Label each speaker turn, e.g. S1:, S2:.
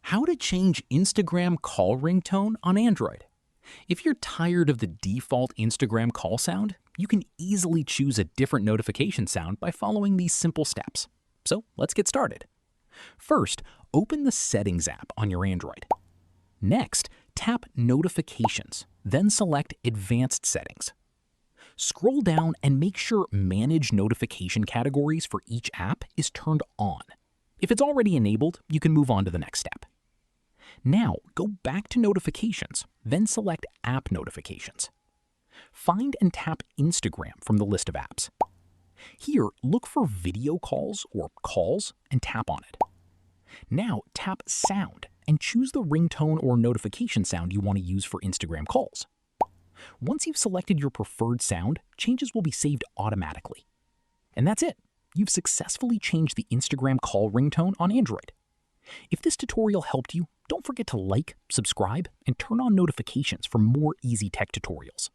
S1: How to change Instagram call ringtone on Android. If you're tired of the default Instagram call sound, you can easily choose a different notification sound by following these simple steps. So let's get started. First, open the Settings app on your Android. Next, tap Notifications, then select Advanced Settings. Scroll down and make sure Manage Notification Categories for each app is turned on. If it's already enabled, you can move on to the next step. Now, go back to Notifications, then select App Notifications. Find and tap Instagram from the list of apps. Here, look for Video Calls or Calls and tap on it. Now, tap Sound and choose the ringtone or notification sound you want to use for Instagram calls. Once you've selected your preferred sound, changes will be saved automatically. And that's it. You've successfully changed the Instagram call ringtone on Android. If this tutorial helped you, don't forget to like, subscribe, and turn on notifications for more easy tech tutorials.